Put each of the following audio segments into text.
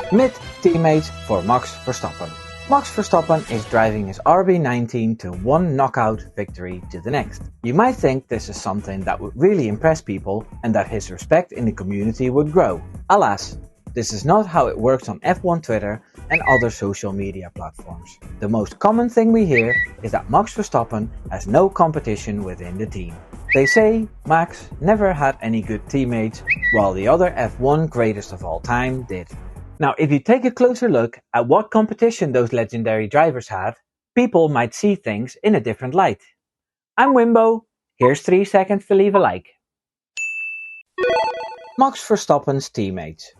Teammates for Max Verstappen. Max Verstappen is driving his RB19 to one knockout victory to the next. You might think this is something that would really impress people and that his respect in the community would grow. Alas, this is not how it works on F1 Twitter and other social media platforms. The most common thing we hear is that Max Verstappen has no competition within the team. They say Max never had any good teammates, while the other F1 greatest of all time did. Now, if you take a closer look at what competition those legendary drivers had, people might see things in a different light. I'm Wimbo, here's 3 seconds to leave a like. Max Verstappen's teammates.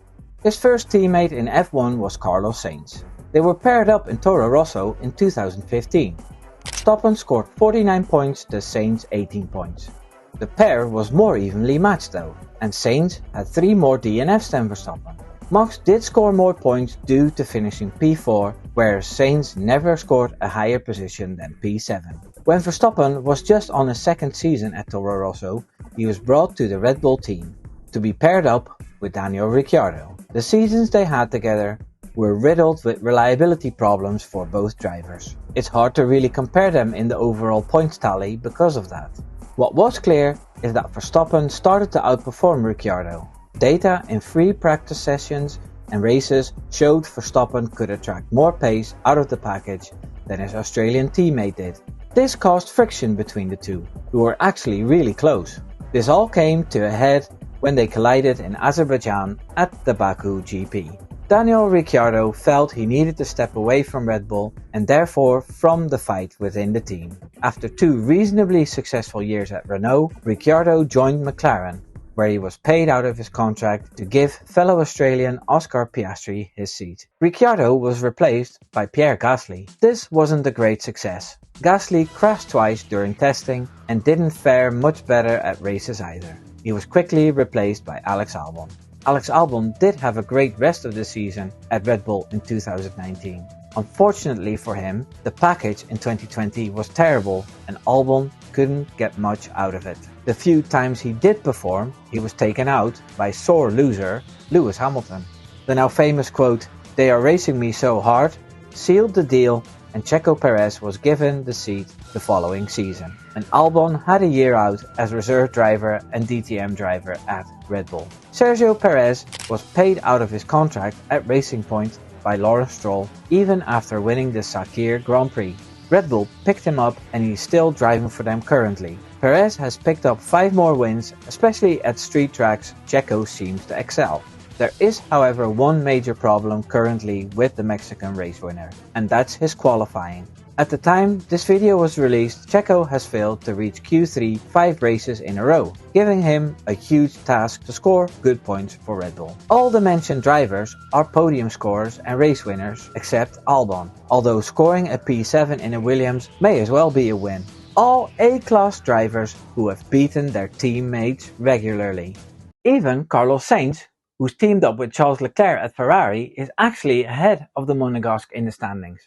His first teammate in F1 was Carlos Sainz. They were paired up in Toro Rosso in 2015. Verstappen scored 49 points to Sainz 18 points. The pair was more evenly matched though, and Sainz had 3 more DNFs than Verstappen. Max did score more points due to finishing P4, whereas Sainz never scored a higher position than P7. When Verstappen was just on his second season at Toro Rosso, he was brought to the Red Bull team to be paired up with Daniel Ricciardo. The seasons they had together were riddled with reliability problems for both drivers. It's hard to really compare them in the overall points tally because of that. What was clear is that Verstappen started to outperform Ricciardo. Data in free practice sessions and races showed Verstappen could attract more pace out of the package than his Australian teammate did. This caused friction between the two, who were actually really close. This all came to a head when they collided in Azerbaijan at the Baku GP. Daniel Ricciardo felt he needed to step away from Red Bull and therefore from the fight within the team. After 2 reasonably successful years at Renault, Ricciardo joined McLaren, where he was paid out of his contract to give fellow Australian Oscar Piastri his seat. Ricciardo was replaced by Pierre Gasly. This wasn't a great success. Gasly crashed twice during testing and didn't fare much better at races either. He was quickly replaced by Alex Albon. Alex Albon did have a great rest of the season at Red Bull in 2019. Unfortunately for him, the package in 2020 was terrible and Albon couldn't get much out of it. The few times he did perform, he was taken out by sore loser Lewis Hamilton. The now famous quote, "They are racing me so hard," sealed the deal and Checo Perez was given the seat the following season. And Albon had a year out as reserve driver and DTM driver at Red Bull. Sergio Perez was paid out of his contract at Racing Point by Lawrence Stroll even after winning the Sakir Grand Prix. Red Bull picked him up and he's still driving for them currently. Perez has picked up 5 more wins, especially at street tracks Checo seems to excel. There is, however, one major problem currently with the Mexican race winner, and that's his qualifying. At the time this video was released, Checo has failed to reach Q3 5 races in a row, giving him a huge task to score good points for Red Bull. All the mentioned drivers are podium scorers and race winners, except Albon, although scoring a P7 in a Williams may as well be a win. All A-class drivers who have beaten their teammates regularly. Even Carlos Sainz, who's teamed up with Charles Leclerc at Ferrari, is actually ahead of the Monegasque in the standings.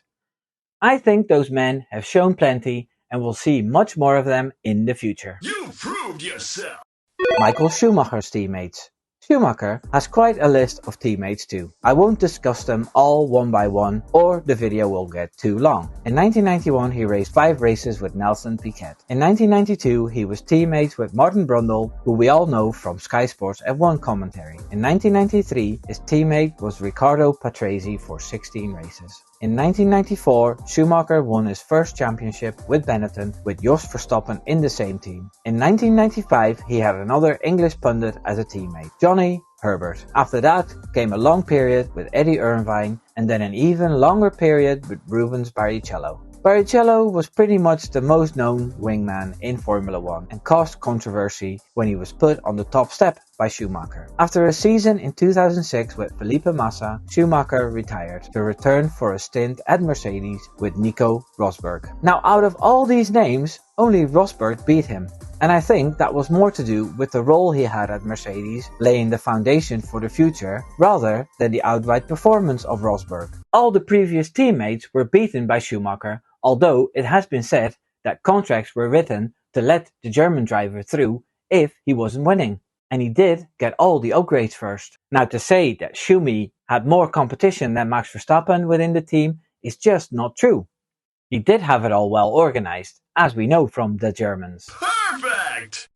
I think those men have shown plenty and we'll see much more of them in the future. You proved yourself! Michael Schumacher's teammates. Schumacher has quite a list of teammates too. I won't discuss them all one by one or the video will get too long. In 1991 he raced 5 races with Nelson Piquet. In 1992 he was teammates with Martin Brundle, who we all know from Sky Sports F1 commentary. In 1993 his teammate was Riccardo Patrese for 16 races. In 1994, Schumacher won his first championship with Benetton with Jos Verstappen in the same team. In 1995, he had another English pundit as a teammate, Johnny Herbert. After that came a long period with Eddie Irvine and then an even longer period with Rubens Barrichello. Barrichello was pretty much the most known wingman in Formula 1 and caused controversy when he was put on the top step by Schumacher. After a season in 2006 with Felipe Massa, Schumacher retired to return for a stint at Mercedes with Nico Rosberg. Now out of all these names, only Rosberg beat him. And I think that was more to do with the role he had at Mercedes, laying the foundation for the future, rather than the outright performance of Rosberg. All the previous teammates were beaten by Schumacher, although it has been said that contracts were written to let the German driver through if he wasn't winning. And he did get all the upgrades first. Now to say that Schumi had more competition than Max Verstappen within the team is just not true. He did have it all well organized, as we know from the Germans. Perfect!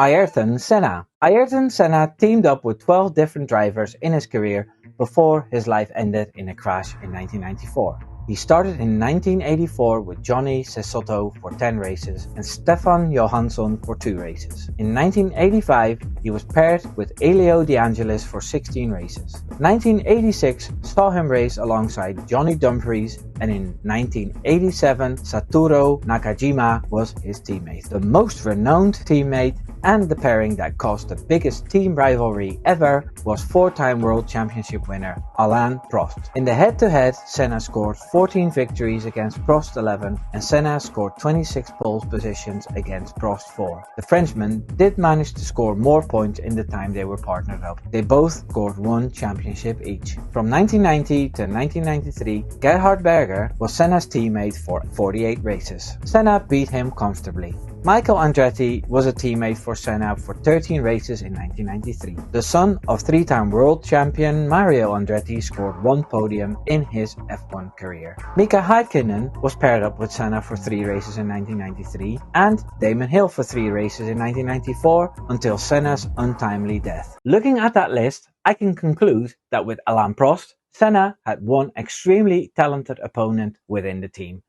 Ayrton Senna. Ayrton Senna teamed up with 12 different drivers in his career before his life ended in a crash in 1994. He started in 1984 with Johnny Cesotto for 10 races and Stefan Johansson for 2 races. In 1985, he was paired with Elio De Angelis for 16 races. 1986 saw him race alongside Johnny Dumfries, and in 1987, Satoru Nakajima was his teammate. The most renowned teammate and the pairing that caused the biggest team rivalry ever was 4-time World Championship winner Alain Prost. In the head-to-head, Senna scored 14 victories against Prost 11 and Senna scored 26 pole positions against Prost 4. The Frenchman did manage to score more points in the time they were partnered up. They both scored 1 championship each. From 1990 to 1993, Gerhard Berger was Senna's teammate for 48 races. Senna beat him comfortably. Michael Andretti was a teammate for Senna for 13 races in 1993. The son of 3-time world champion Mario Andretti scored 1 podium in his F1 career. Mika Häkkinen was paired up with Senna for 3 races in 1993 and Damon Hill for 3 races in 1994 until Senna's untimely death. Looking at that list, I can conclude that with Alain Prost, Senna had one extremely talented opponent within the team.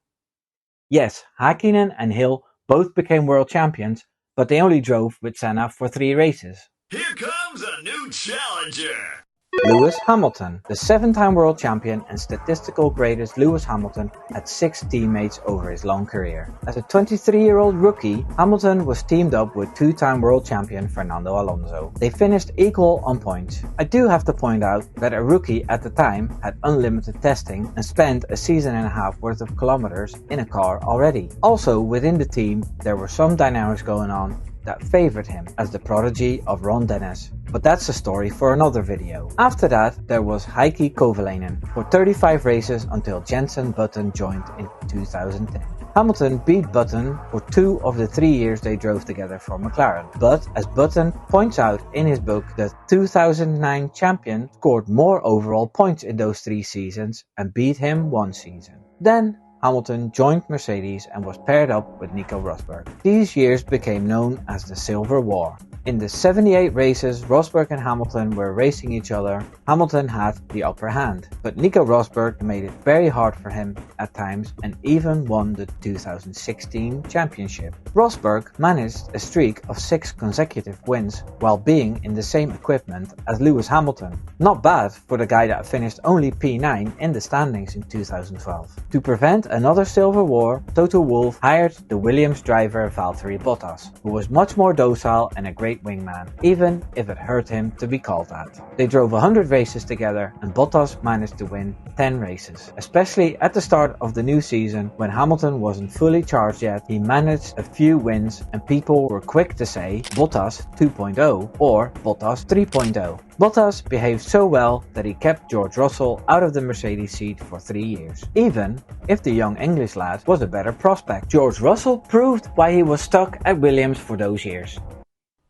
Yes, Häkkinen and Hill both became world champions, but they only drove with Senna for 3 races. Here comes a new challenger! Lewis Hamilton. The 7-time world champion and statistical greatest Lewis Hamilton had 6 teammates over his long career. As a 23-year-old rookie, Hamilton was teamed up with 2-time world champion Fernando Alonso. They finished equal on points. I do have to point out that a rookie at the time had unlimited testing and spent a season and a half worth of kilometers in a car already. Also within the team, there were some dynamics going on that favored him as the prodigy of Ron Dennis, but that's a story for another video. After that, there was Heikki Kovalainen for 35 races until Jenson Button joined in 2010. Hamilton beat Button for 2 of the 3 years they drove together for McLaren, but as Button points out in his book, the 2009 champion scored more overall points in those 3 seasons and beat him 1 season. Then Hamilton joined Mercedes and was paired up with Nico Rosberg. These years became known as the Silver War. In the 78 races Rosberg and Hamilton were racing each other, Hamilton had the upper hand, but Nico Rosberg made it very hard for him at times and even won the 2016 championship. Rosberg managed a streak of 6 consecutive wins while being in the same equipment as Lewis Hamilton. Not bad for the guy that finished only P9 in the standings in 2012. To prevent another Silver War, Toto Wolff hired the Williams driver Valtteri Bottas, who was much more docile and a great wingman, even if it hurt him to be called that. They drove 100 races together and Bottas managed to win 10 races. Especially at the start of the new season, when Hamilton wasn't fully charged yet, he managed a few wins and people were quick to say Bottas 2.0 or Bottas 3.0. Bottas behaved so well that he kept George Russell out of the Mercedes seat for 3 years, even if the young English lad was a better prospect. George Russell proved why he was stuck at Williams for those years.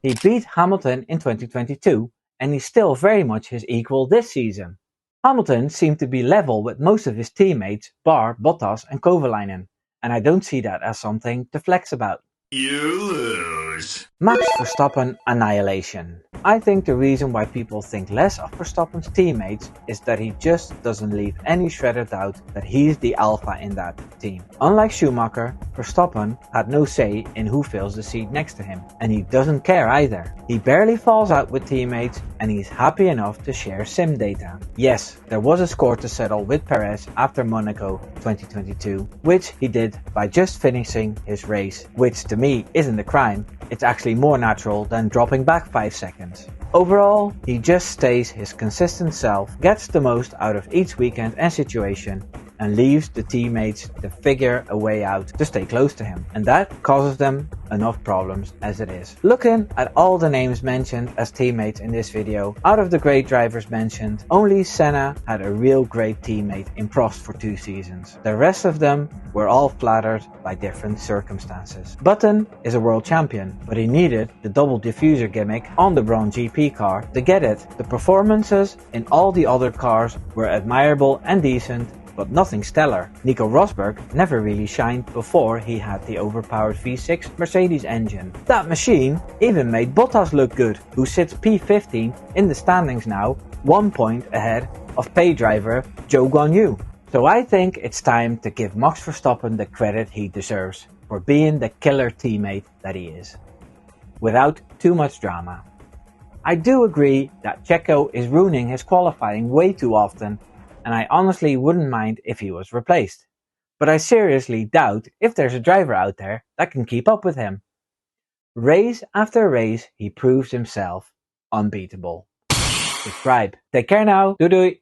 He beat Hamilton in 2022 and he's still very much his equal this season. Hamilton seemed to be level with most of his teammates bar Bottas and Kovalainen, and I don't see that as something to flex about. You lose. Max Verstappen Annihilation. I think the reason why people think less of Verstappen's teammates is that he just doesn't leave any shred of doubt that he's the alpha in that team. Unlike Schumacher, Verstappen had no say in who fills the seat next to him, and he doesn't care either. He barely falls out with teammates and he's happy enough to share sim data. Yes, there was a score to settle with Perez after Monaco 2022, which he did by just finishing his race, which to me isn't a crime. It's actually more natural than dropping back 5 seconds. Overall, he just stays his consistent self, gets the most out of each weekend and situation, and leaves the teammates to figure a way out to stay close to him. And that causes them enough problems as it is. Looking at all the names mentioned as teammates in this video, out of the great drivers mentioned, only Senna had a real great teammate in Prost for 2 seasons. The rest of them were all flattered by different circumstances. Button is a world champion, but he needed the double diffuser gimmick on the Braun GP car to get it. The performances in all the other cars were admirable and decent, but nothing stellar. Nico Rosberg never really shined before he had the overpowered V6 Mercedes engine. That machine even made Bottas look good, who sits P15 in the standings now, 1 point ahead of pay driver Zhou Guanyu. So I think it's time to give Max Verstappen the credit he deserves for being the killer teammate that he is, without too much drama. I do agree that Checo is ruining his qualifying way too often, and I honestly wouldn't mind if he was replaced. But I seriously doubt if there's a driver out there that can keep up with him. Race after race, he proves himself unbeatable. Subscribe. Take care now. Doei doei.